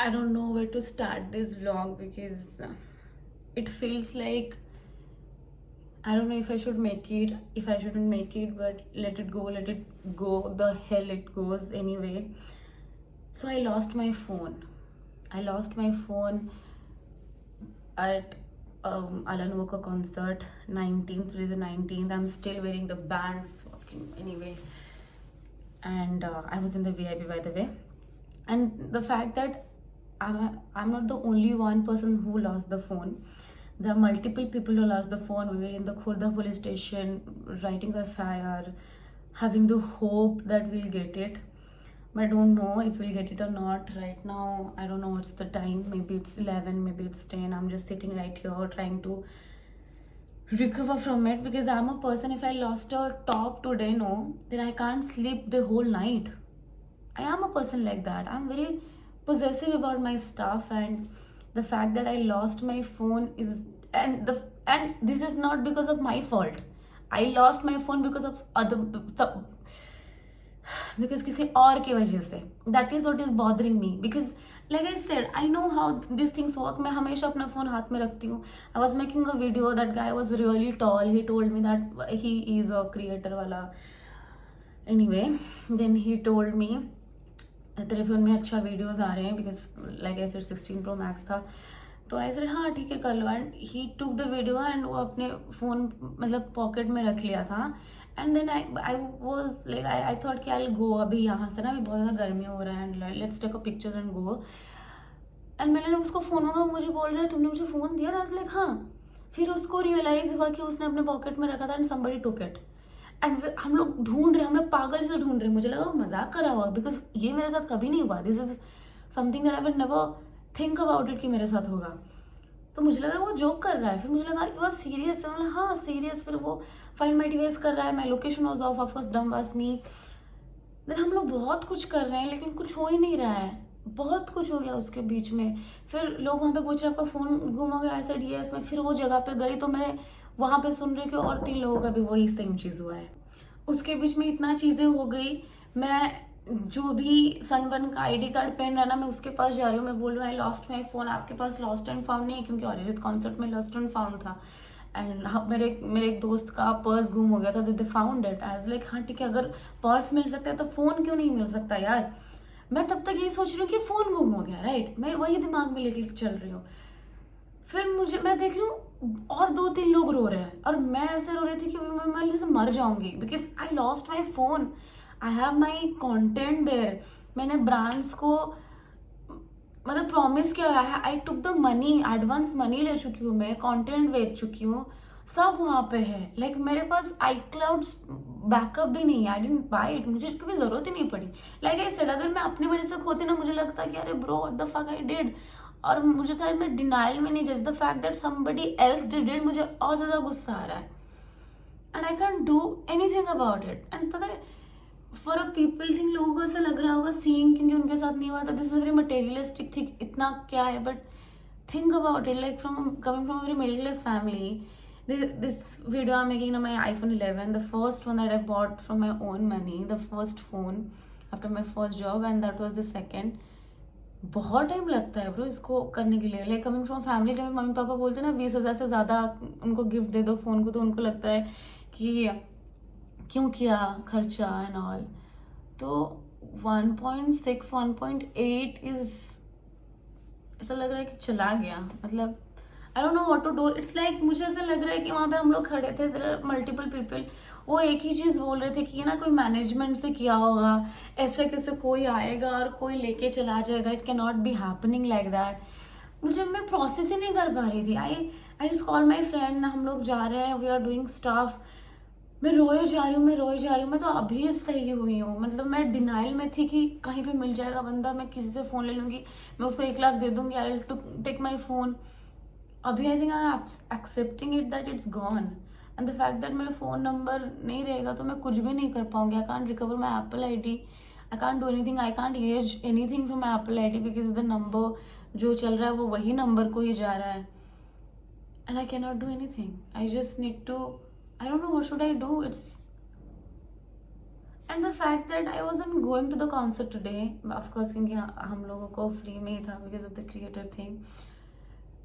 I don't know where to start this vlog because it feels like I don't know if I should make it, if I shouldn't make it, but let it go, the hell it goes anyway. So I lost my phone. I lost my phone at Alan Walker concert, 19th, today is the 19th. I'm still wearing the band, fucking anyway. And I was in the VIP, by the way. And the fact that I'm not the only one person who lost the phone. There are multiple people who lost the phone. We were in the Khurda police station writing a FIR, having the hope that we'll get it. But I don't know if we'll get it or not. Right now, I don't know what's the time. Maybe it's 11, maybe it's 10. I'm just sitting right here trying to recover from it because I'm a person, if I lost a top today, no, then I can't sleep the whole night. I am a person like that. I'm very possessive about my stuff, and the fact that I lost my phone is and this is not because of my fault. I lost my phone because of other because किसी और की वजह से. That is what is bothering me because like I said, I know how these things work. मैं हमेशा अपना phone हाथ में रखती हूँ. I was making a video. That guy was really tall. He told me that he is a creator वाला. Anyway, then he told me तेरे phone में अच्छा वीडियोस आ रहे हैं because like I said 16 Pro Max था. तो I said हाँ ठीक है कर लो. And he took the video and वो अपने फ़ोन मतलब पॉकेट में रख लिया था. And then I was like I thought कि आई विल गो अभी यहाँ से ना, अभी बहुत ज़्यादा गर्मी हो रहा है and let's take a picture and go. And मैंने जब उसको फ़ोन मंगा, मुझे बोल रहा है तुमने मुझे फ़ोन दिया था. लाइक हाँ. फिर उसको रियलाइज़ हुआ कि उसने अपने पॉकेट में रखा था and somebody took it. And हम लोग ढूंढ रहे, हम लोग पागल से ढूंढ रहे. मुझे लगा वो मजाक करा हुआ बिकॉज ये मेरे साथ कभी नहीं हुआ. This is something that I will never think about it कि मेरे साथ होगा. तो मुझे लगा वो जोक कर रहा है. फिर मुझे लगा यू आर सीरियस. मतलब हाँ सीरियस. फिर वो फाइंड माई डिवाइस कर रहा है. माई लोकेशन वॉज ऑफकोर्स डम वाज मी. देन हम लोग बहुत कुछ कर रहे हैं लेकिन कुछ हो ही नहीं रहा है. बहुत कुछ हो गया उसके बीच में. फिर लोग वहाँ पे पूछ रहे आपका फ़ोन गुम हो गया. I said yes. मैं फिर वो जगह पे गई तो मैं वहाँ पे सुन रही कि और 3 लोगों का भी वही सेम चीज़ हुआ है. उसके बीच में इतना चीज़ें हो गई. मैं जो भी सनबर्न का आईडी कार्ड पहन रहा ना, मैं उसके पास जा रही हूँ. मैं बोल रही हूँ आई लॉस्ट माई फोन. आपके पास लॉस्ट एंड फाउंड नहीं है क्योंकि अरिजीत कॉन्सर्ट में लॉस्ट एंड फाउंड था. एंड मेरे एक दोस्त का पर्स गुम हो गया था. They found it. I was like हाँ ठीक है, अगर पर्स मिल सकता है तो फ़ोन क्यों नहीं मिल सकता यार. मैं तब तक यही सोच रही हूँ कि फ़ोन गुम हो गया. राइट. मैं वही दिमाग में लेके चल रही हूँ. फिर मैं देख लूँ और 2-3 लोग रो रहे हैं और मैं ऐसे रो रही थी कि मैं जैसे मर जाऊंगी because I lost my phone. I have my content there. मैंने ब्रांड्स को मतलब प्रॉमिस किया हुआ है. I took the money, advance money ले चुकी हूँ. मैं कॉन्टेंट बेच चुकी हूँ. सब वहाँ पे है. लाइक मेरे पास iCloud बैकअप भी नहीं है. I didn't buy it. मुझे कभी जरूरत ही नहीं पड़ी. लाइक आई सेड, अगर मैं अपनी वजह से खोती ना, मुझे लगता कि अरे bro what the fuck I did. और मुझे शायद मैं डिनाइल में नहीं जाती. The fact that somebody else did it, मुझे और ज्यादा गुस्सा आ रहा है. And I can do anything about it. And पता है फॉर अ पीपल थिंग, लोगों को ऐसा लग रहा होगा सीइंग क्योंकि उनके साथ नहीं हुआ था, this is very materialistic thing. इतना क्या है, but think about it, like coming from a very middle class family. This video I'm making on my iPhone 11, the first one that I bought from my own money, the first phone after my first job, and that was the second. बहुत time लगता है bro इसको करने के लिए. Like coming from family, जब mummy papa बोलते हैं ना 20,000 से ज़्यादा उनको गिफ्ट दे दो फ़ोन को, तो उनको लगता है कि क्यों किया खर्चा एंड ऑल. तो 1.6 1.8 इज़ ऐसा लग रहा है कि चला गया. मतलब I don't know what to do. It's like मुझे ऐसा लग रहा है कि वहाँ पे हम लोग खड़े थे, देयर आर मल्टीपल पीपल. वो एक ही चीज़ बोल रहे थे कि ये ना कोई मैनेजमेंट से किया होगा. ऐसे कैसे कोई आएगा और कोई लेके चला जाएगा. It can not be happening like that. मुझे मैं प्रोसेस ही नहीं कर पा रही थी. I just call my friend. हम लोग जा रहे हैं, वी आर डूइंग स्टाफ. मैं रोए जा रही हूँ, मैं रोए जा रही हूँ. मैं तो अभी सही हुई हूँ. मतलब मैं डिनाइल में थी कि कहीं पे मिल जाएगा बंदा, मैं किसी से फ़ोन ले लूँगी, मैं उसको 1 लाख दे दूँगी, I will take my phone. अभी I think I am accepting it that it's gone. And the fact that मेरा फ़ोन नंबर नहीं रहेगा तो मैं कुछ भी नहीं कर पाऊँगी. I can't recover my Apple I D. I can't do anything. I can't use anything from my Apple I D because the number जो चल रहा है वो वही नंबर को ही जा रहा है. And I can not do anything. I just need to, I don't know what should I do. And the fact that I wasn't going to the concert today, of course क्योंकि हम लोगों को फ्री में ही था because of the creator thing,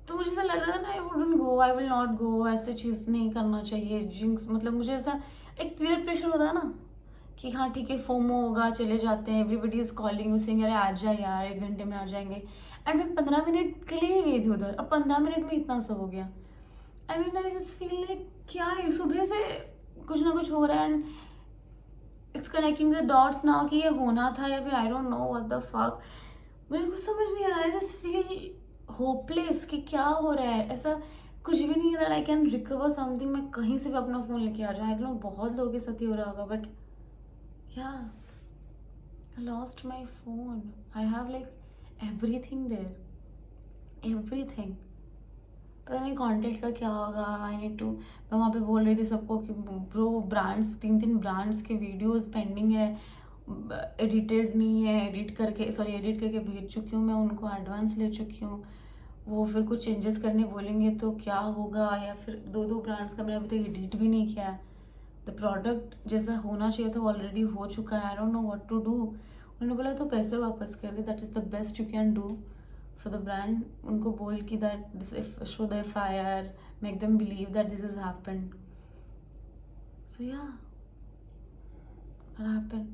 तो मुझे ऐसा लग रहा था ना I wouldn't go, I will not go, ऐसे चीज़ नहीं करना चाहिए, जिंक्स मतलब मुझे ऐसा एक पीयर प्रेशर होता है ना कि हाँ ठीक है फोमो होगा, चले जाते हैं, everybody is calling you saying अरे आ जा यार 1 घंटे में आ जाएंगे, एंड मैं 15 मिनट के लिए ही गई थी उधर, अब 15 मिनट में इतना सब हो गया। I mean I just feel like क्या है, सुबह से कुछ ना कुछ हो रहा है and it's connecting the dots now कि ये होना था या फिर आई don't know what the fuck, मुझे कुछ समझ नहीं आ रहा। आई जस्ट फील होपलेस कि क्या हो रहा है, ऐसा कुछ भी नहीं है that I can recover something, मैं कहीं से भी अपना फोन लेके आ जाऊँ। आई डोंट नो बहुत लोगों के साथ ही हो रहा होगा, बट या I lost my phone. I have like everything there. Everything. पता नहीं कंटेंट का क्या होगा। आई नीड टू, मैं वहाँ पे बोल रही थी सबको कि ब्रो ब्रांड्स 3 ब्रांड्स के वीडियोस पेंडिंग है, एडिटेड नहीं है, एडिट करके भेज चुकी हूँ मैं उनको, एडवांस ले चुकी हूँ, वो फिर कुछ चेंजेस करने बोलेंगे तो क्या होगा, या फिर 2 ब्रांड्स का मैंने अभी तक एडिट भी नहीं किया है। द प्रोडक्ट जैसा होना चाहिए था वो ऑलरेडी हो चुका है, I don't know what to do. उन्होंने बोला तो पैसे वापस कर दे, that is the best you can do for the brand. उनको बोल कि that this if show the FIR, make them believe that this is happened. So yeah that happened.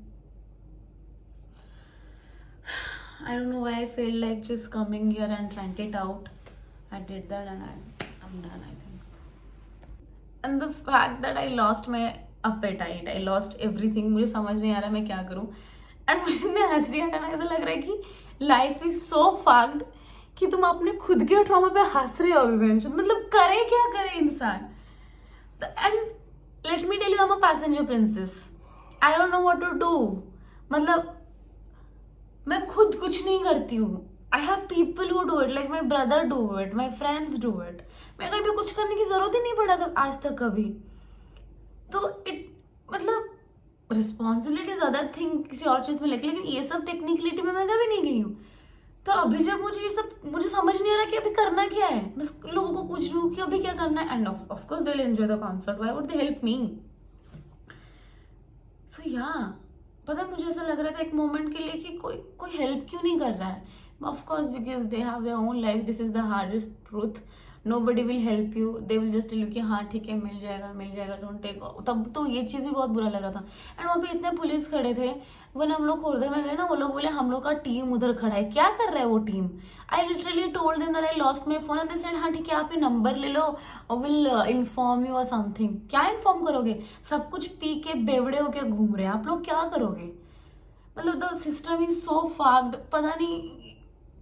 I don't know why I felt like just coming here and rant it out. I did that and I'm done, I think. And the fact that I lost my appetite, I lost everything, मुझे समझ नहीं आ रहा मैं क्या करूँ। And मुझे इतने हंसी आ रहा है ना, ऐसा लग रहा है कि life is so fucked कि तुम अपने खुद के ट्रॉमा पे हंस रहे हो अभी, मतलब करे क्या करे इंसान। And let me tell you, I'm a passenger princess. I don't know what to do. मतलब मैं खुद कुछ नहीं करती हूँ। I have people who do it, like my brother do it, my friends do it. मैं कहीं पे कुछ करने की जरूरत ही नहीं पड़ा आज तक कभी। तो इट मतलब रिस्पॉन्सिबिलिटी अदर थिंग किसी और चीज में लेकिन ये सब टेक्निकलिटी में मैं कभी नहीं गई हूँ। तो अभी जब मुझे ये सब मुझे समझ नहीं आ रहा कि अभी करना क्या है, बस लोगों को पूछ रही हूँ कि अभी क्या करना है, and of course they will enjoy the concert, why would they help me. So yeah पता है मुझे ऐसा लग रहा था एक मोमेंट के लिए कि कोई हेल्प क्यों नहीं कर रहा है। Of course because they have their own life, this is the hardest truth, nobody will help you, they will just tell you कि हाँ ठीक है मिल जाएगा डोंट टेक। तब तो ये चीज़ भी बहुत बुरा लग रहा था। एंड वहाँ पे इतने पुलिस खड़े थे, वन हम लोग खोरदे में गए ना, वो लोग बोले हम लोग का टीम उधर खड़ा है, क्या कर रहा है वो team. I literally told them that I lost my phone and they said हाँ ठीक है आप ये नंबर ले लो और विल इन्फॉर्म यू और समथिंग। क्या इन्फॉर्म करोगे, सब कुछ पी के बेवड़े होके घूम रहे हैं आप लोग, क्या करोगे। मतलब द सिस्टम इज सो फाक्ड,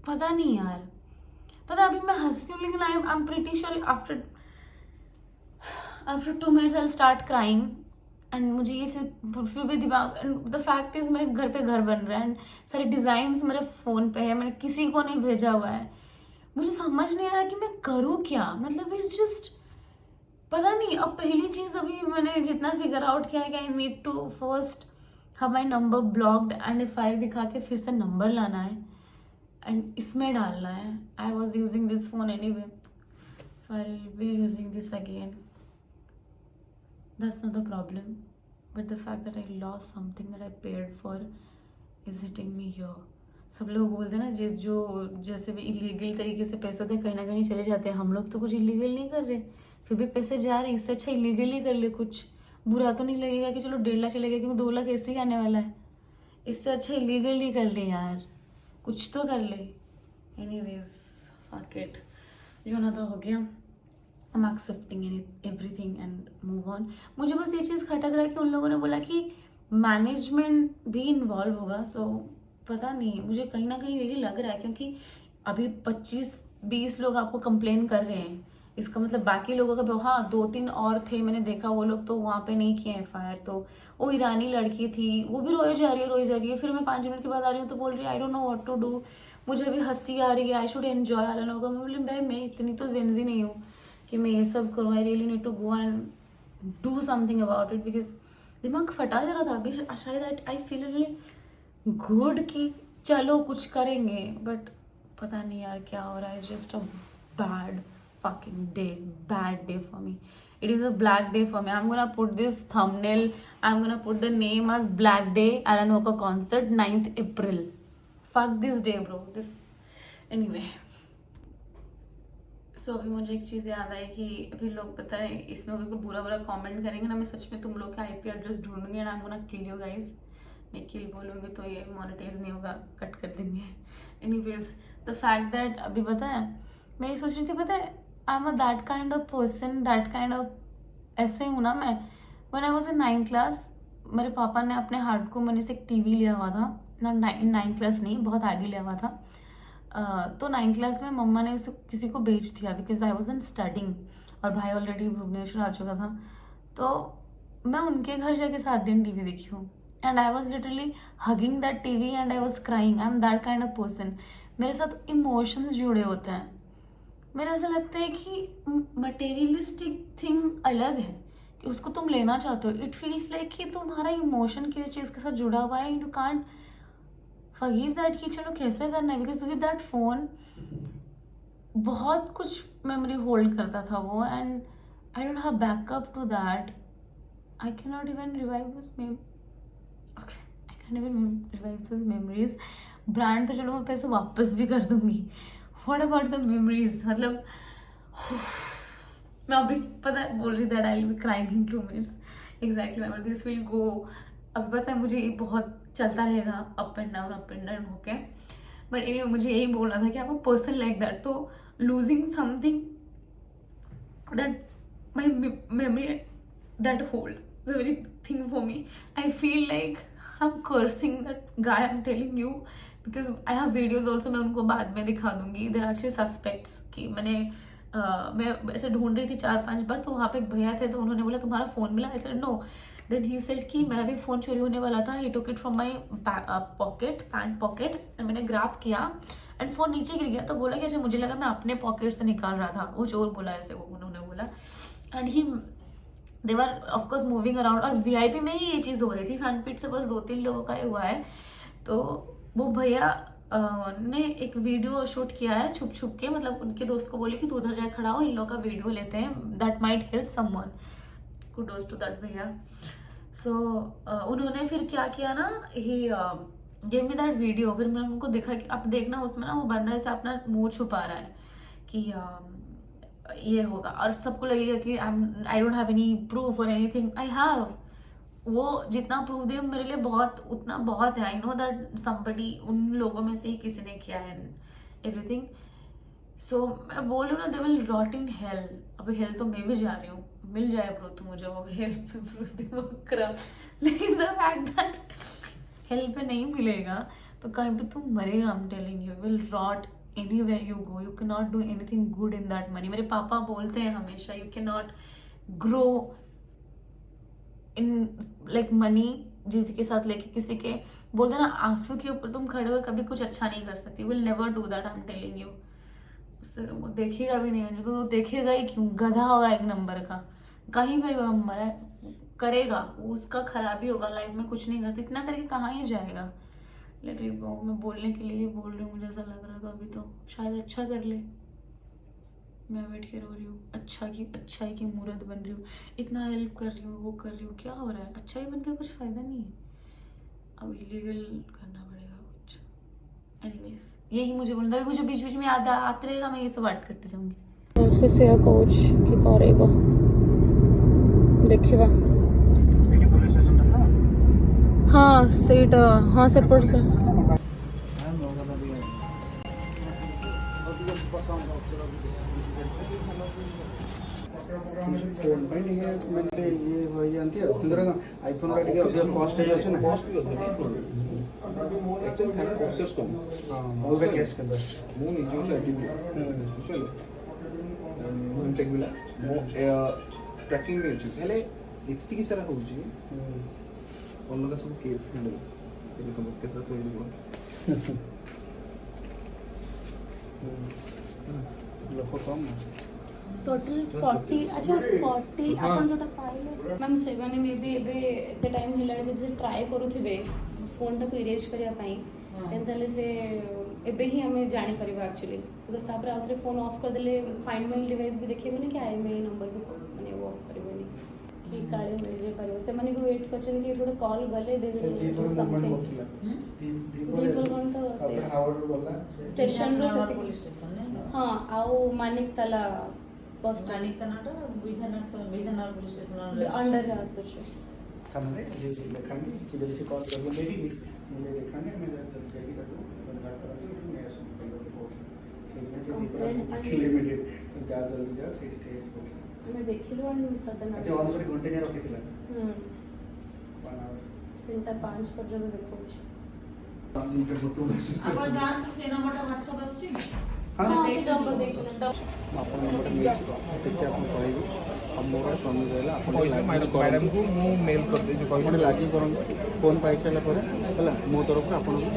पता नहीं यार। पता अभी मैं हंसी हूँ लेकिन I am pretty sure after 2 minutes I will start crying. And मुझे ये फिर भी दिमाग, द फैक्ट इज मेरे घर पे घर बन रहा है एंड सारे डिजाइन मेरे फोन पे है, मैंने किसी को नहीं भेजा हुआ है। मुझे समझ नहीं आ रहा कि मैं करूँ क्या, मतलब इट्स जस्ट पता नहीं। अब पहली चीज अभी मैंने जितना फिगर आउट किया है कि I need to first have my number blocked and FIR दिखा के फिर से नंबर लाना है एंड इसमें डालना है। I was using this phone anyway so I will be using this again, that's not the problem, but the fact that I lost something that I paid for is hitting me here. सब लोग बोलते हैं ना जो जैसे भी illegal तरीके से पैसे होते हैं कहीं ना कहीं चले जाते हैं, हम लोग तो कुछ इलीगल नहीं कर रहे फिर भी पैसे जा रहे, इससे अच्छा इलीगल ही कर ले, कुछ बुरा तो नहीं लगेगा कि चलो 1.5 लाख चलेगा क्योंकि 2 लाख ऐसे ही आने वाला है, इससे अच्छा इलीगल ही कर ले यार, कुछ तो कर ले। एनीवेज फक इट, जो ना तो हो गया, आई am accepting everything and move on. मुझे बस ये चीज़ खटक रहा है कि उन लोगों ने बोला कि मैनेजमेंट भी इन्वॉल्व होगा, सो पता नहीं मुझे कहीं ना कहीं यही लग रहा है क्योंकि अभी 25-20 लोग आपको कंप्लेन कर रहे हैं, इसका मतलब बाकी लोगों का हाँ 2-3 और थे मैंने देखा, वो लोग तो वहाँ पे नहीं किए FIR। तो वो ईरानी लड़की थी वो भी रोए जा रही है, फिर मैं 5 मिनट के बाद आ रही हूँ तो बोल रही है I don't know what to do, मुझे अभी हंसी आ रही है, आई शुड एंजॉय आला लोगों। मैं बोली भाई मैं इतनी तो जेंजी नहीं हूँ कि मैं ये सब करूँ, I really need to go and do something about it because दिमाग फटा जा रहा था अभी। शायद आई फील रियली गुड कि चलो कुछ करेंगे, बट पता नहीं यार क्या हो रहा है, just a bad fucking bad day for me. It is a black day for me. I'm gonna put this thumbnail. I'm gonna put the name as Black Day Alan Walker concert 9th April. Fuck this day, bro. This anyway. सो अभी मुझे एक चीज़ याद आई कि अभी लोग पता है इसमें अगर बुरा बुरा कमेंट करेंगे ना, मैं सच में तुम लोग का आईपी एड्रेस ढूंढूंगी and I am gonna kill you guys. नहीं किल बोलूँगी तो ये मोनेटाइज नहीं होगा, कट कर देंगे. एनीवेज द फैक्ट दैट अभी पता है मैं ये सोच रही थी, पता है I am a that kind of person, that kind of ऐसे हूँ ना मैं. When I was in 9th class मेरे पापा ने अपने हार्ड को मनी से एक टीवी लिया हुआ था. नॉट 9th क्लास नहीं, बहुत आगे लिया हुआ था. तो 9th क्लास में मम्मा ने उसे किसी को बेच दिया because I was in studying और भाई ऑलरेडी भुवनेश्वर आ चुका था. तो मैं उनके घर जाके 7 दिन टीवी देखी हूँ and I was literally hugging that TV and I was crying. I am that kind of person. मेरे साथ इमोशंस जुड़े होते हैं. मेरा ऐसा लगता है कि मटेरियलिस्टिक थिंग अलग है कि उसको तुम लेना चाहते हो. इट फील्स लाइक कि तुम्हारा इमोशन किसी चीज़ के साथ जुड़ा हुआ है. यू कांट फॉरगिव दैट कि चलो कैसे करना है बिकॉज विद दैट फोन बहुत कुछ मेमोरी होल्ड करता था वो and I don't have backup to that. I can not even revive this memories. ब्रांड तो चलो मैं पैसे वापस भी कर दूंगी. What about the memories. मतलब मैं अभी पता है बोल रही that I will be crying in 2 minutes exactly. This will go. अभी पता है मुझे ये बहुत चलता रहेगा अप एंड डाउन होके. बट एनीवे मुझे यही बोलना था कि आप अ पर्सन लाइक दैट. तो losing something that my memory that holds the very thing for me. I feel like I am cursing that guy. I am telling you because I have videos also. मैं उनको बाद में दिखा दूंगी. There are actually suspects कि मैं ऐसे ढूंढ रही थी 4-5 बार. तो वहाँ पे एक भैया थे तो उन्होंने बोला तुम्हारा फ़ोन मिला. I said no. Then he said कि मेरा भी फ़ोन चोरी होने वाला था. He took it from my pocket, pant pocket. मैंने ग्रैब किया एंड फ़ोन नीचे गिर गया. तो बोला कि अच्छा मुझे लगा मैं अपने पॉकेट से निकाल रहा था. वो चोर बोला ऐसे, वो उन्होंने बोला. And he they were of course moving around. और VIP में ही ये चीज़ हो रही थी. फैनपीट से बस 2-3 लोगों का ही हुआ है. तो वो भैया ने एक वीडियो शूट किया है छुप छुप के. मतलब उनके दोस्त को बोले कि तू उधर जाए खड़ा हो, इन लोगों का वीडियो लेते हैं. That might help someone. Kudos to that भैया. सो उन्होंने फिर क्या किया ना, he gave me that video. फिर मैंने उनको देखा कि आप देखना उसमें ना वो बंदा ऐसे अपना मुंह छुपा रहा है कि ये होगा. और सबको लगेगा कि आई डोंट हैव एनी प्रूफ और एनीथिंग. I have. वो जितना प्रूफ दे मेरे लिए बहुत, उतना बहुत है. आई नो दैट समबडी, उन लोगों में से ही किसी ने किया है एवरीथिंग. सो मैं बोल रही हूँ ना, they will rot in hell. अभी हेल तो मैं भी जा रही हूँ. मिल जाए ब्रो तो मुझे वो हेल्प पे. लेकिन द फैक्ट दैट हेल्प पे नहीं मिलेगा तो कहीं पे तुम मरेगा. I am telling you will rot anywhere you go. You can not do anything good in that money. मेरे पापा बोलते हैं हमेशा you can not grow in like money. जिसी के साथ लेके किसी के बोलते हैं ना आंसू के ऊपर तुम खड़े हुए कभी कुछ अच्छा नहीं कर सकती. Will never do that. I am telling you. उससे वो देखेगा भी नहीं. तो देखेगा ही क्यों, गधा होगा एक नंबर का. कहीं पे मरा करेगा वो, उसका खराबी होगा. लाइफ में कुछ नहीं करता. इतना करके कहाँ ही जाएगा. Let it go. मैं बोलने के लिए बोल रही हूँ. मुझे ऐसा लग रहा था अभी तो शायद अच्छा कर ले. मैं बैठ के रो रही हूँ. अच्छाई की मूर्त बन रही हूँ. इतना हेल्प कर रही हूँ, वो कर रही हूँ. क्या हो रहा है? अच्छाई बन के कुछ फायदा नहीं है. अब इलीगल करना पड़ेगा कुछ. एनीवेज यही मुझे बोलना था. मुझे बीच बीच में याद आते रहेगा. मैं ये सब ऐड करते जाऊँगी. से कोच कि करेगा देखिए. हाँ सीट. हाँ सेपट से फोन ପାଇଁ ଟିକେ ମାନେ ଇଏ ହୋଇଯାନ୍ତି ଆଉ. କିନ୍ତୁ ଆଇଫୋନ୍ ଟା ଟିକେ ଅଧିକ କଷ୍ଟ ହେଇଯାଉଛି ନା. କଷ୍ଟ ବି ଅଧିକ ଆକ୍ଚୁଆଲି ତାର ପ୍ରୋସେସ୍ କମ୍. ମୁଁ ବି କେସ୍ କରିବି. ମୁଁ ନିଜେ ହେଉଛି ଆଇଟି ବୁଝିପାରିଲେ. ମୁଁ ଏମଟେକ୍ ପିଲା. ମୋ ଟ୍ରାକିଂ ବି ଅଛି. ହେଲେ ଏତିକି ସାରା ହେଉଛି ଅଲଗା ସବୁ କେସ୍ ହ୍ୟାଣ୍ଡେଲ୍. ଏବେ ତୁମ କେତେଟା ଶୋଇଯିବ ଲୋକ କମ୍. टोटल 40. अच्छा 40 आपण जोटा पाइले मैम सेवन मे बी एबे एते टाइम हिलाणी जे ट्राई करूथिबे फोन टा को इरेज करिया पई देन तले से ଏବେ ହିଁ ଆମେ ଜାଣିପାରିବା ଆକ୍ଚୁଆଲି ବିକଜ ତାପରେ ଆଉ ଥରେ ଫୋନ୍ ଅଫ୍ କରିଦେଲେ ଫାଇଣ୍ଡ ମାଇ ଡିଭାଇସ୍ ବି ଦେଖେଇବନି କି IMEI ନମ୍ବର ବି ମାନେ ୱାର୍କ କରିବନି କି କାଳେ ମିଳିଯାଇପାରିବ। ସେମାନେ ବି ୱେଟ୍ କରିଛନ୍ତି କି ଏଠି ଗୋଟେ କଲ୍ ଗଲେ ଦେବେ ସମଥିଙ୍ଗ ଦୀପର କ'ଣ ତ ଷ୍ଟେସନରୁ ହଁ ଆଉ ମାନିକ ତାଲା ବସ୍ ବିଧାନଗର ପୋଲିସ୍ ଷ୍ଟେସନ ଅଣ୍ଡରରେ ଆସୁଛି। थाने लिखांगे कि जब से कॉल कर मेरी मुझे लिखांगे मैं जब जाएगी तब बात करांगे मैं ऐसा कर रिपोर्ट लिमिटेड तो जा जल्दी जा सीट टेस्ट बोल मैं देखिलु एंड सडन अच्छा ऑलरेडी घंटे जा रखिथिला 1 आवर 3:05 पर्यंत देखौछ ଆପଣ ଯାଆନ୍ତୁ ସେ ନମ୍ବରଟା ହ୍ୱାଟ୍ସଆପ୍ ଆସୁଛି ହଁ ସେ ନମ୍ବର ଦେଇଛନ୍ତି ଆପଣ ନମ୍ବର ନେଇଯିବ ଟିକେ ଆପଣ କହିବେ ଆଉ ମୋର ସ୍ୱାମୀ କହିଲା ଆପଣ ମ୍ୟାଡ଼ାମକୁ ମୁଁ ମେଲ୍ କରିଦେଇଛି ଆପଣ କହିବି ଲାଗି କରନ୍ତୁ ଫୋନ୍ ପାଇସାରିଲା ପରେ ହେଲା ମୋ ତରଫରୁ ଆପଣଙ୍କୁ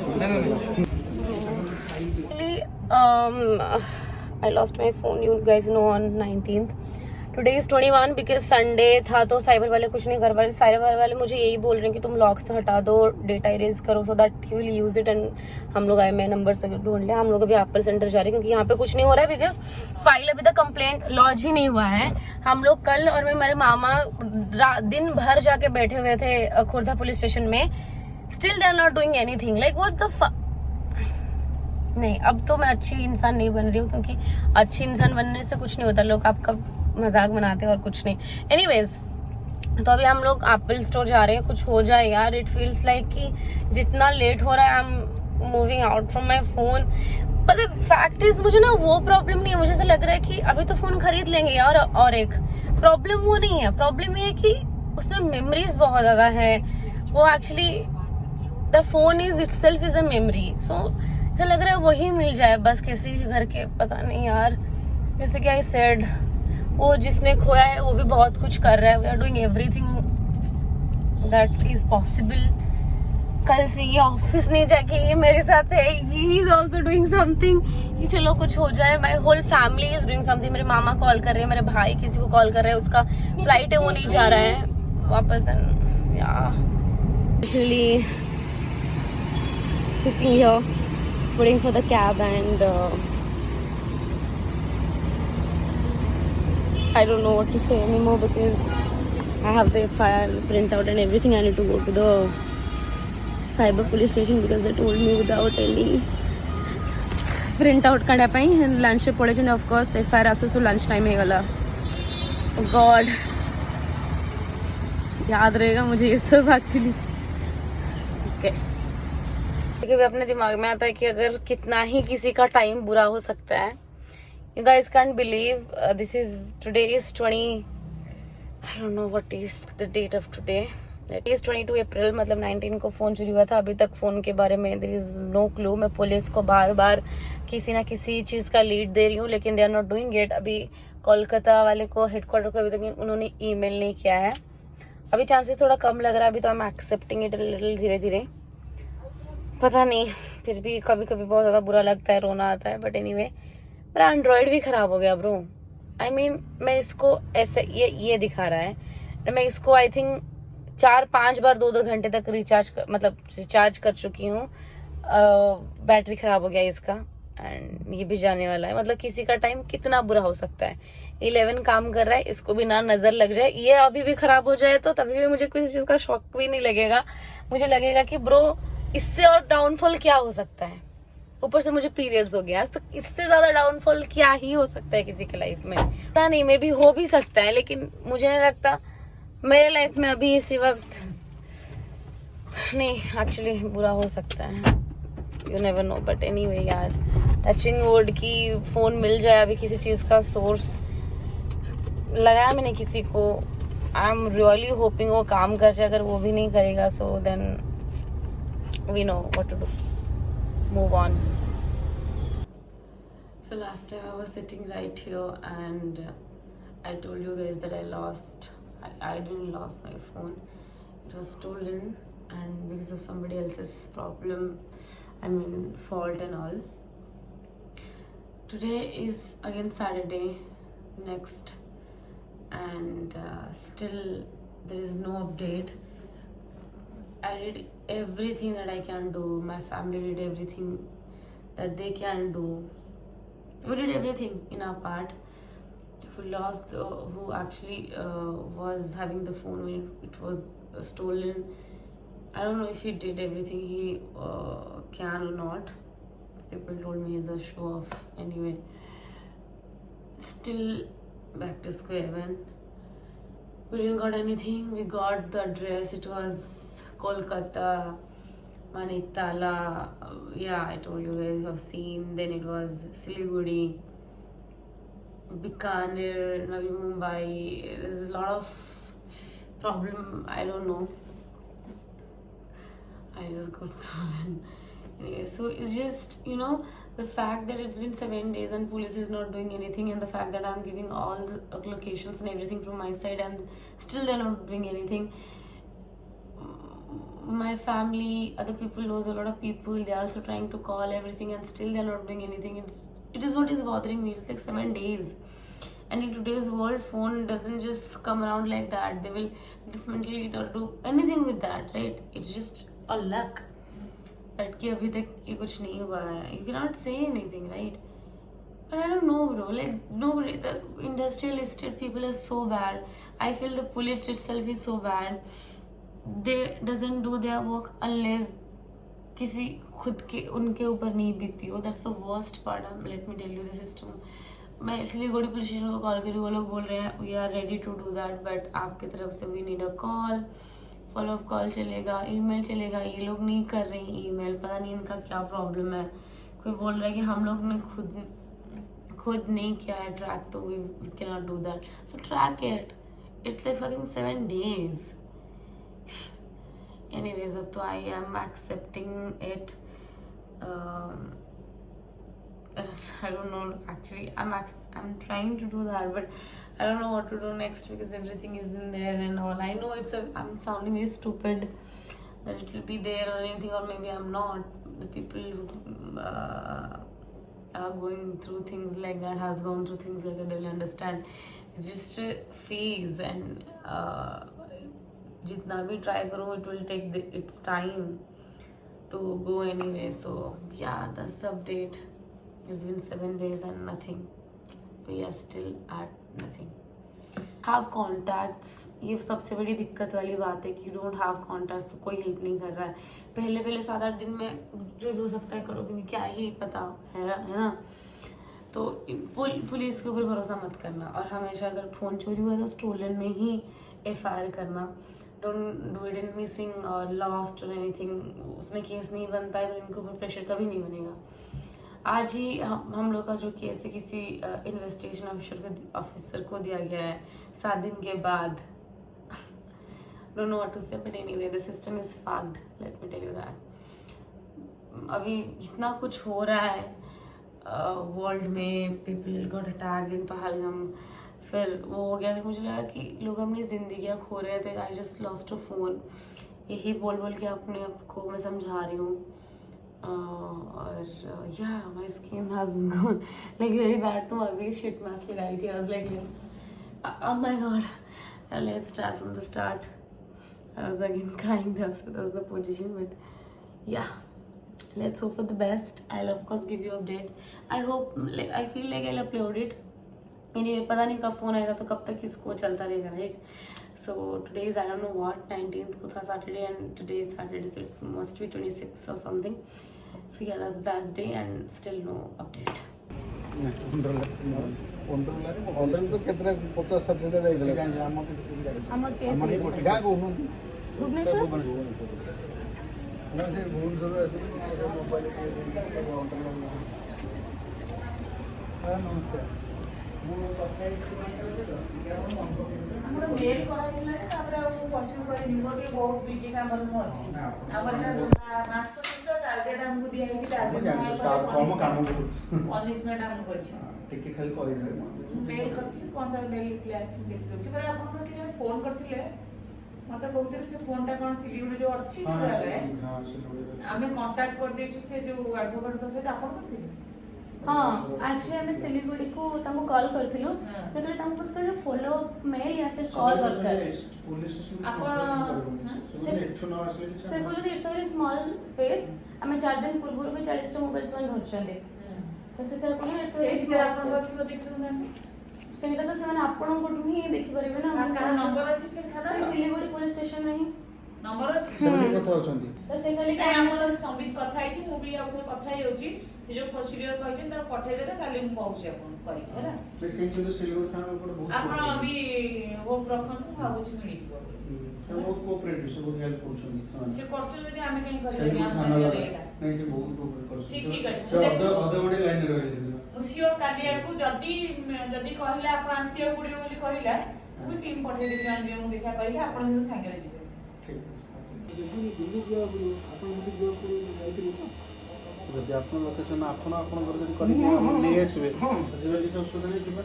I lost my phone, you guys know, on 19th. Today is 21 because Sunday था तो साइबर वाले कुछ नहीं कर पा रहे। साइबर वाले मुझे यही बोल रहे हैं कि तुम लॉक से हटा दो, डेटा इरेज करो so that you will use it and हम लोग IMEI नंबर से ढूंढ लें। हम लोग अभी एप्पल सेंटर जा रहे हैं क्योंकि यहाँ पे कुछ नहीं हो रहा है बिकॉज फाइल अभी तक कंप्लेंट लॉन्च ही नहीं हुआ है। हम लोग कल और मैं मेरे मामा दिन भर जाके बैठे हुए थे खुर्दा पुलिस स्टेशन में। Still they are not doing anything like what the नहीं, अब तो मैं अच्छी इंसान नहीं बन रही हूँ क्योंकि अच्छी इंसान बनने से कुछ नहीं होता, लोग आपका मजाक बनाते हैं और कुछ नहीं। एनीवेज तो अभी हम लोग एप्पल स्टोर जा रहे हैं, कुछ हो जाए यार। इट फील्स लाइक कि जितना लेट हो रहा है I am moving out from my phone. पर फैक्ट इज मुझे ना वो प्रॉब्लम नहीं है, मुझे ऐसा लग रहा है कि अभी तो फोन खरीद लेंगे यार। और एक प्रॉब्लम वो नहीं है, प्रॉब्लम ये है कि उसमें मेमोरीज बहुत ज्यादा है। वो actually the phone is itself is a memory. So ऐसा लग रहा है वही मिल जाए बस किसी भी घर के, पता नहीं यार। जैसे कि आई सेड वो जिसने खोया है वो भी बहुत कुछ कर रहा है। We are doing everything that is possible. कल से ये ऑफिस नहीं जाके ये मेरे साथ है, he is also doing something कि चलो कुछ हो जाए। My whole family is doing something. मेरे मामा कॉल कर रहे हैं, मेरे भाई किसी को कॉल कर रहे हैं, उसका फ्लाइट है वो नहीं जा रहा है वापस। Literally sitting here waiting for the cab and I don't know what to say anymore because I have the FIR printout and everything. I need to go to the cyber police station because they told me without any printout kada pai lunch re pole chende of course FIR asu lunch time he gala. Oh god, याद रहेगा मुझे ये सब actually. Okay कभी अपने दिमाग में आता है कि अगर कितना ही किसी का टाइम बुरा हो सकता है। You guys can't believe this is today is 20 I don't know what is the date of today. It is 22 April, मतलब 19 को फोन चोरी हुआ था। अभी तक फोन के बारे में देयर इज नो क्लू। मैं पुलिस को बार बार किसी ना किसी चीज का लीड दे रही हूँ लेकिन they are not doing it. अभी कोलकाता वाले को हेडक्वार्टर को अभी तक उन्होंने ईमेल नहीं किया है। अभी चांसेस थोड़ा कम लग रहा है, अभी तो I am accepting it little धीरे धीरे। पता नहीं, फिर भी कभी कभी बहुत ज़्यादा बुरा लगता है, रोना आता है। बट एनीवे मेरा एंड्रॉयड भी ख़राब हो गया ब्रो। आई मीन मैं इसको ऐसे ये दिखा रहा है, मैं इसको आई थिंक 4-5 बार 2-2 घंटे तक रिचार्ज कर चुकी हूँ। बैटरी ख़राब हो गया इसका एंड ये भी जाने वाला है। मतलब किसी का टाइम कितना बुरा हो सकता है। 11 काम कर रहा है, इसको भी ना नज़र लग जाए, ये अभी भी ख़राब हो जाए तो तभी भी मुझे किसी चीज़ का शौक भी नहीं लगेगा। मुझे लगेगा कि ब्रो इससे और डाउनफॉल क्या हो सकता है। ऊपर से मुझे पीरियड्स हो गया तो इससे ज्यादा डाउनफॉल क्या ही हो सकता है किसी के लाइफ में। पता नहीं, मे भी हो भी सकता है लेकिन मुझे नहीं लगता मेरे लाइफ में अभी इसी वक्त नहीं। एक्चुअली बुरा हो सकता है, you never know. But anyway यार, टचिंग वुड की फोन मिल जाए अभी किसी चीज का सोर्स। लगाया मैंने किसी को, आई एम रियली होपिंग वो काम कर जाए। अगर वो भी नहीं करेगा so then we know what to do, move on. So last time I was sitting right here and I told you guys that I didn't lost my phone. It was stolen and because of somebody else's problem, I mean fault and all. Today is again Saturday next and still there is no update. I did everything that I can do. My family did everything that they can do. We did everything in our part. If we lost who actually was having the phone when it was stolen, I don't know if he did everything he can or not. People told me he's a show off. Anyway, still back to square one. We didn't got anything. We got the address. It was Kolkata, Maniktala. Yeah, I told you guys have seen. Then it was Siliguri, Bikaner, Navi Mumbai. There's a lot of problem. I don't know. I just got stolen. Anyway, so it's just, the fact that it's been 7 days and police is not doing anything, and the fact that I'm giving all the locations and everything from my side and still they're not doing anything. My family, other people knows a lot of people, they're also trying to call everything and still they're not doing anything. It is what is bothering me. It's like 7 days. And in today's world, phone doesn't just come around like that. They will dismantle it or do anything with that, right? It's just a luck that कि अभी तक ये कुछ नहीं हुआ है. You cannot say anything, right? But I don't know, bro. Like, nobody, the industrial estate people are so bad. I feel the police itself is so bad. They doesn't do their work unless किसी खुद के उनके ऊपर नहीं बीती हो. That's the worst part. Let me tell you the system. मैं इसलिए गोड़ी पुलिस स्टेशन को कॉल करी. वो लोग बोल रहे हैं we are ready to do that, but आपकी तरफ से we need a call. Follow up call चलेगा, ईमेल चलेगा. ये लोग नहीं कर रहे हैं ईमेल. पता नहीं इनका क्या प्रॉब्लम है. कोई बोल रहा है कि हम लोग ने खुद नहीं किया है ट्रैक, तो we can not do that. So track it. It's like fucking 7 days. Anyways, अब तो I am accepting it. I don't know, actually I'm trying to do that, but I don't know what to do next because everything is in there and all. I know I'm sounding very stupid that it will be there or anything, or maybe I'm not. The people who are going through things like that, has gone through things like that, they will understand. It's just a phase, and jitna bhi try karo, it will take its time to go anyway. So yeah, that's the update. It's been 7 days and nothing. We are still at nothing. Have contacts. ये सबसे बड़ी दिक्कत वाली बात है कि you don't have contacts, तो कोई हेल्प नहीं कर रहा है. पहले 7-8 दिन में जो हो सकता है करो, क्योंकि क्या ही पता है ना. तो पुलिस के ऊपर भरोसा मत करना. और हमेशा अगर फ़ोन चोरी हुआ तो स्टोलन में ही FIR करना. Don't do it in missing और लॉस्ट और एनीथिंग. उसमें केस नहीं बनता है तो इनके ऊपर प्रेशर कभी नहीं बनेगा. आज ही हम लोग का जो केस है किसी इन्वेस्टिगेशन ऑफिसर को दिया गया है 7 दिन के बाद. Don't know what to say, but anyway the system is fucked. Let me tell you that. अभी इतना कुछ हो रहा है वर्ल्ड में. People got attacked in Pahalgam. फिर वो हो गया. फिर मुझे लगा कि लोग अपनी जिंदगियाँ खो रहे थे. I just lost a phone. यही बोल के अपने आप को मैं समझा रही हूँ. और yeah, my skin has gone like very bad. तो अभी shit mask लगाई थी. I was like, oh my god, let's start from the start. I was again crying. That's the position, but yeah, let's hope for the best. I'll of course give you update. I hope, like, I feel like I'll upload it. Anyway, पता नहीं कब phone आएगा तो कब तक इसको चलता रहेगा, right? So today is, I don't know what, 19th को था Saturday, and today is Saturday, so it must be 26 or something. So yeah, that's the day, and still no update. नमस्कार. ଆମର ମେଲ୍ କରାଯାଇଥିଲା ଯେ ତାପରେ ଆଉ ପଶୁ କରିନି. ମୋର ଟିକେ ବହୁତ ବିଜି କାମରେ ମୁଁ ଅଛି. ଆମର ମାସ ଶେଷ ଟାର୍ଗେଟ ଆମକୁ ଦିଆହେଇଛି. ପନିଶମେଣ୍ଟ ଆମକୁ ଅଛି. ଟିକେ ଖାଲି କହିଦେବେ. ମେଲ୍ କରିଥିଲି, କ'ଣ ତାର ମେଲ୍ ରିପ୍ଲାଏ ଆସିଛି ଦେଖିଦେଉଛି. ପରେ ଆପଣଙ୍କର କିଏ ଜଣେ ଫୋନ୍ କରିଥିଲେ, ମୋତେ କହୁଥିଲେ ସେ ଫୋନ୍ଟା କ'ଣ ସିଲିଗୁଡ଼ି ଯେଉଁ ଅଛି ଆମେ କଣ୍ଟାକ୍ଟ କରିଦେଇଛୁ ସେ ଯେଉଁ ଆଡ଼ଭୋକେଟଙ୍କ ସହିତ. ଆପଣ କରିଥିଲେ? हाँ एक्चुअली आम सिलीगुड़ी को कॉल करथिलु हाँ। से फॉलो मेल या फिर कॉल दरकार पुलिस स्टेशन से कहते it's a very small space आम 4 दिन पूर्व भी 40 मोबाइल से धरछंदे तो से सर कहले इट्स अ वेरी स्मॉल सेटा तो से आपन कोठु ही देखि परिबे ना का नंबर अछि से खाना से सिलीगुड़ी पुलिस स्टेशन में ही नंबर अछि सेमनी कथा होचंदी तो से कहले कि हमर संबित कथा आइछि मु भी आउ कथा ही होछि से जो प्रोसीजर कहछि त पठै देले काली मु कहूछि आपन करि हैला तो से जो सिल्वर थाना ऊपर बहुत आपन अभी वो प्रखंड भाबुछि मिली जीवो से बहुत कोऑपरेटिव से बहुत हेल्प करछंदी से करछु यदि आमे कहीं करि सिल्वर थाना देबे वाला नहीं से बहुत कोऑपरेट करछंदी ठीक अछि। से अध घंटे लाइन रे रहले मुसियो काली आडकू जदी कहले आप आसियो गुडी बोली कहला मु टीम पठै देबी आंजे मु देखा करी आपन जो संगे रे जीवे ठीक है ଯଦି ଆପଣ ଲୋକେସନ୍ ଆପଣ ଆପଣଙ୍କର ଯଦି କରିକି ନେଇ ଆସିବେ ସେଥିରେ କିଛି ଅସୁବିଧା ନାହିଁ ଯିବା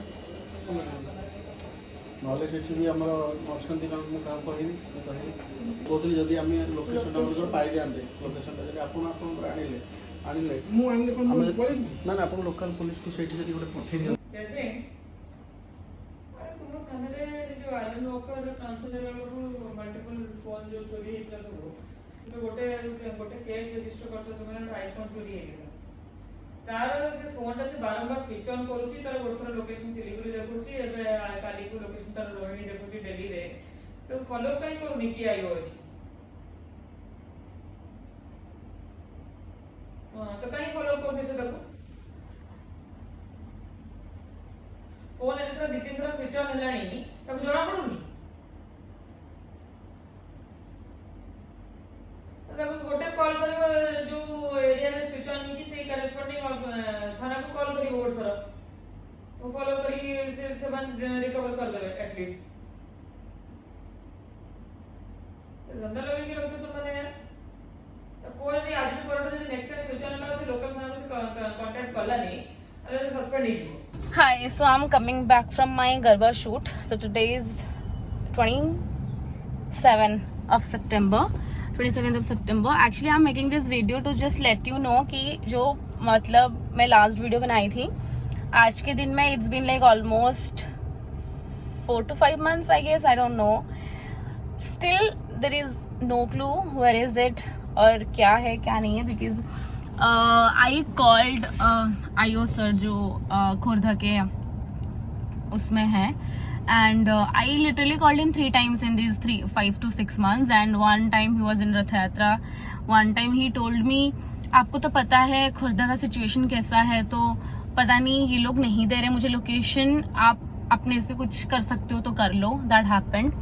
ନହେଲେ ସେଠି ବି ଆମର ଅଛନ୍ତି କାରଣ ମୁଁ କାହାକୁ କହିବି କହୁଥିଲି ଯଦି ଆମେ ଲୋକେସନ୍ ଆମର ପାଇଯାଆନ୍ତେ ଲୋକେସନ୍ଟା ଯଦି ଆପଣ ଆପଣଙ୍କର ଆଣିଲେ ମୁଁ ଆଣିଲେ କ'ଣ ଆମେ ପଳେଇବି ନା ନା ଆପଣ ଲୋକାଲ୍ ପୋଲିସକୁ ସେଇଠି ଯଦି ଗୋଟେ ପଠେଇ ଦିଅନ୍ତି जैसे अरे तुम लोग थाने रे जो आलन लोकर ट्रांसफर वाला मल्टीपल फोन जो चोरी हेतला सब तो गोटे केस रजिस्टर करछ तुमने आईफोन चोरी हेगला तार से फोन से बारंबार स्विच ऑन करूची तार गोटे थोड़ा लोकेशन सिलीगुड़ी देखुची एबे काली को लोकेशन तार रोहिणी देखुची दिल्ली रे तो फॉलो कहीं करूनी की आयो अछि हां तो कहीं फॉलो करबे से देखो फोन एथरा 2-3 थरा स्विच ऑन हेलानी तब जोड़ा पड़ुनी तब गोटे कॉल करिवो जो एरिया रे स्विच ऑन की से करेस्पोंडिंग थाना को कॉल करिवो गोटे थरा तो फॉलो करी से बन रिकवर कर देबे एटलीस्ट धंधा लगे कि रखते तो माने यार तो कोई यदि आज भी परडो यदि नेक्स्ट टाइम स्विच ऑन ला से लोकल थाना से कांटेक्ट करला नहीं अरे सस्पेंड ही जीवो Hi, so I'm coming back from my Garba shoot. So today is 27th of September. Actually, I'm making this video to just let you know कि जो मतलब मैं last video बनाई थी आज के दिन में it's been like almost 4 to 5 months I guess, I don't know. Still there is no clue where is it और क्या है क्या नहीं है because I called IO sir जो खोर्धा के उसमें है and I literally called him 3 times in these 5 to 6 months and one time he was in रथ यात्रा one time he told me आपको तो पता है खोर्धा का सिचुएशन कैसा है तो पता नहीं ये लोग नहीं दे रहे मुझे लोकेशन आप अपने से कुछ कर सकते हो तो कर लो that happened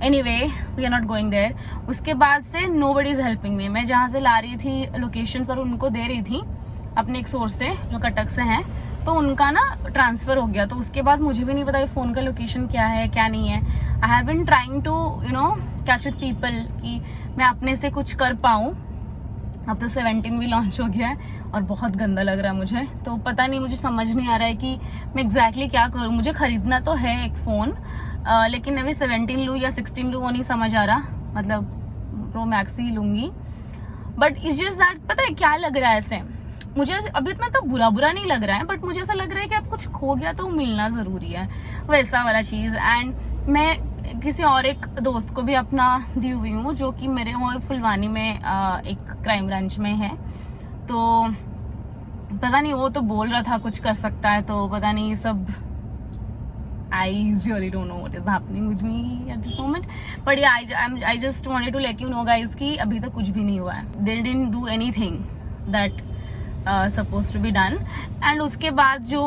anyway we are not going there उसके बाद से नोबडी इज हेल्पिंग मी मैं जहाँ से ला रही थी लोकेशंस और उनको दे रही थी अपने एक सोर्स से जो कटक से हैं तो उनका ना ट्रांसफर हो गया तो उसके बाद मुझे भी नहीं पता फोन का लोकेशन क्या है क्या नहीं है I have been trying to you know catch with people कि मैं अपने से कुछ कर पाऊँ अब तो 17 भी लॉन्च हो गया है और बहुत गंदा लग रहा है मुझे तो पता नहीं मुझे समझ नहीं आ रहा है कि मैं एग्जैक्टली क्या करूँ मुझे खरीदना तो है एक फ़ोन लेकिन अभी 17 लूँ या 16 लूँ वो नहीं समझ आ रहा मतलब प्रो मैक्स ही लूँगी बट इट्स जस्ट दैट पता है क्या लग रहा है ऐसे मुझे अभी इतना तो बुरा नहीं लग रहा है बट मुझे ऐसा लग रहा है कि अब कुछ खो गया तो मिलना ज़रूरी है वैसा वाला चीज़ एंड मैं किसी और एक दोस्त को भी अपना दी हुई हूँ जो कि मेरे वहाँ फुलवानी में एक क्राइम ब्रांच में है तो पता नहीं वो तो बोल रहा था कुछ कर सकता है तो पता नहीं सब I really don't know what is happening with me at this moment but yeah I just wanted to let you know guys कि अभी तक कुछ भी नहीं हुआ है they didn't do anything that supposed to be done and उसके बाद जो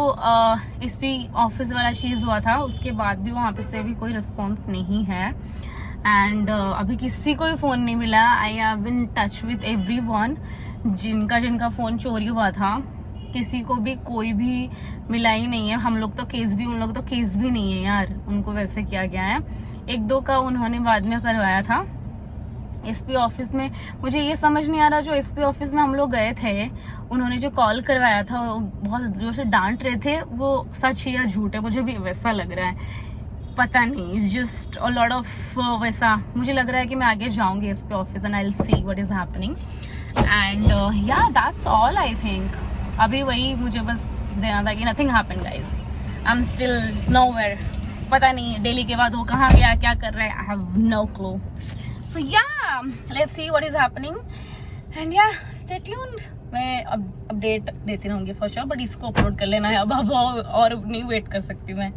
SP ऑफिस वाला चीज़ हुआ था उसके बाद भी वहाँ पे से भी कोई रिस्पॉन्स नहीं है एंड अभी किसी को भी फ़ोन नहीं मिला I have in touch with everyone जिनका फ़ोन चोरी हुआ था किसी को भी कोई भी मिला ही नहीं है हम लोग तो केस भी उन लोग तो केस भी नहीं है यार उनको वैसे किया गया है 1-2 का उन्होंने बाद में करवाया था SP ऑफिस में मुझे ये समझ नहीं आ रहा जो SP ऑफिस में हम लोग गए थे उन्होंने जो कॉल करवाया था बहुत जोर से डांट रहे थे वो सच है या झूठ है मुझे भी वैसा लग रहा है पता नहीं it's just a lot of वैसा मुझे लग रहा है कि मैं आगे जाऊंगी SP office and I will see what is happening and या दैट्स ऑल आई थिंक अभी वही मुझे बस देना था कि nothing happened guys, I am still nowhere. पता नहीं डेली के बाद वो कहाँ गया, क्या कर रहा है, आई हैव नो क्लू। सो या let's see what is happening and या स्टे ट्यून्ड। मैं अपडेट देती रहूँगी फॉर श्योर, बट इसको अपलोड कर लेना है अब और नहीं वेट कर सकती मैं।